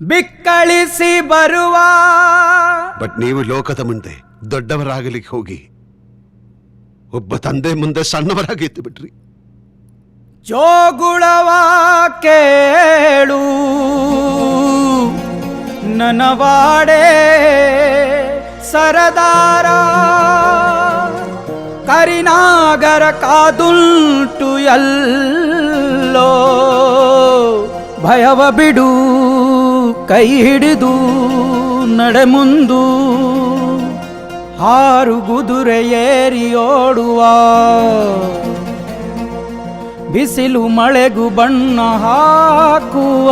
ಬಿಕ್ಕಳಿಸಿ ಬರುವ. ಬಟ್ ನೀವು ಲೋಕದ ಮುಂದೆ ದೊಡ್ಡವರಾಗಲಿಕ್ಕೆ ಹೋಗಿ ಒಬ್ಬ ತಂದೆ ಮುಂದೆ ಸಣ್ಣವರಾಗಿದ್ದು ಬಿಟ್ರಿ. ಜೋಗುಳವ ಕೇಳು ನನವಾಡೆ ಸರದಾರ, ಕರಿನಾಗರ ಕಾದುಂಟು ಎಲ್ಲೋ, ಭಯವ ಬಿಡು ಕೈ ಹಿಡಿದು ನಡೆ ಮುಂದು, ಹಾರು ಗುದುರೆ ಏರಿ ಓಡುವ, ಬಿಸಿಲು ಮಳೆಗೂ ಬಣ್ಣ ಹಾಕುವ.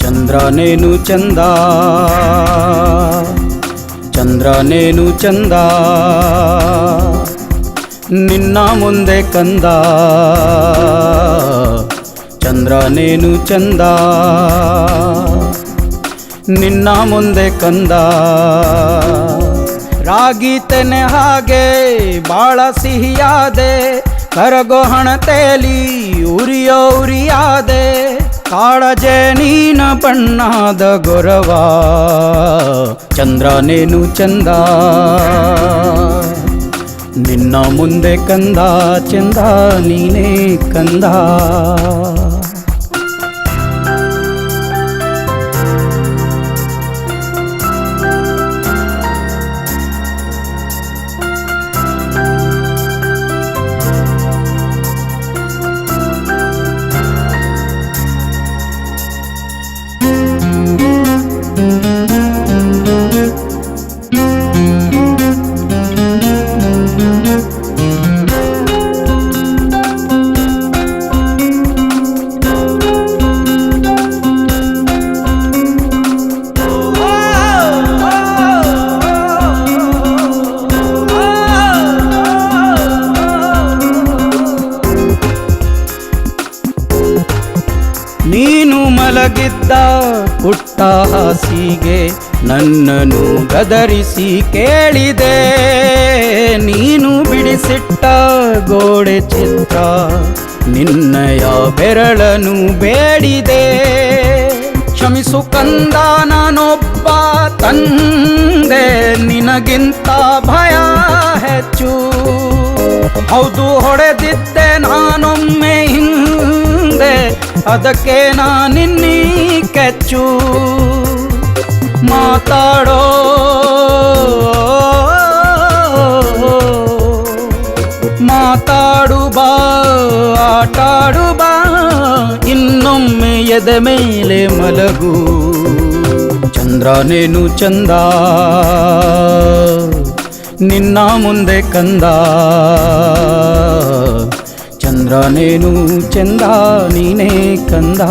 ಚಂದ್ರನೇನು ಚಂದ, ಚಂದ್ರನೇನು ಚಂದ, ನಿನ್ನ ಮುಂದೆ ಕಂದ. ಚಂದ್ರನೇನು ಚಂದ, ನಿನ್ನ ಮುಂದೆ ಕಂದ. ರಾಗಿ ತೆನೆ ಹಾಗೆ ಬಾಳ ಸಿಹಿಯಾದೆ, ಕರಗೋ ಹಣತೆಲಿ ಉರಿಯೋ ಉರಿಯಾದೆ. ಕಾಳಜೆ ನೀನ ಬಣ್ಣದ ಗೊರವ, ಚಂದ್ರನೇನು ಚಂದ, ನಿನ್ನ ಮುಂದೆ ಕಂದ. ಚಂದ ನೀನೇ ಕಂದ. ನೀನು ಮಲಗಿದ್ದ ಪುಟ್ಟ ಹಾಸಿಗೆ ನನ್ನನ್ನು ಗದರಿಸಿ ಕೇಳಿದೆ. ನೀನು ಬಿಡಿಸಿಟ್ಟ ಗೋಡೆ ಚಿತ್ರ ನಿನ್ನಯ ಬೆರಳನು ಬೇಡಿದೆ. ಕ್ಷಮಿಸು ಕಂದ, ನಾನೊಬ್ಬ ತಂದೆ, ನಿನಗಿಂತ ಭಯ ಹೆಚ್ಚು. ಹೌದು ಹೊಡೆದಿದ್ದೆ ನಾನೊಮ್ಮೆ ಹಿಂದೆ, ಅದಕ್ಕೆ ನಾನಿನ್ನೀ ಕೆಚ್ಚು. ಮಾತಾಡೋ ಮಾತಾಡು ಬಾ, ಆಟಾಡು ಬಾ, ಇನ್ನೊಮ್ಮೆ ಎದೆ ಮೇಲೆ ಮಲಗು. ಚಂದ್ರನೇನು ಚಂದ, ನಿನ್ನ ಮುಂದೆ ಕಂದ. ಚಂದ್ರನೇನು ಚಂದ, ನೀನೇ ಕಂದ.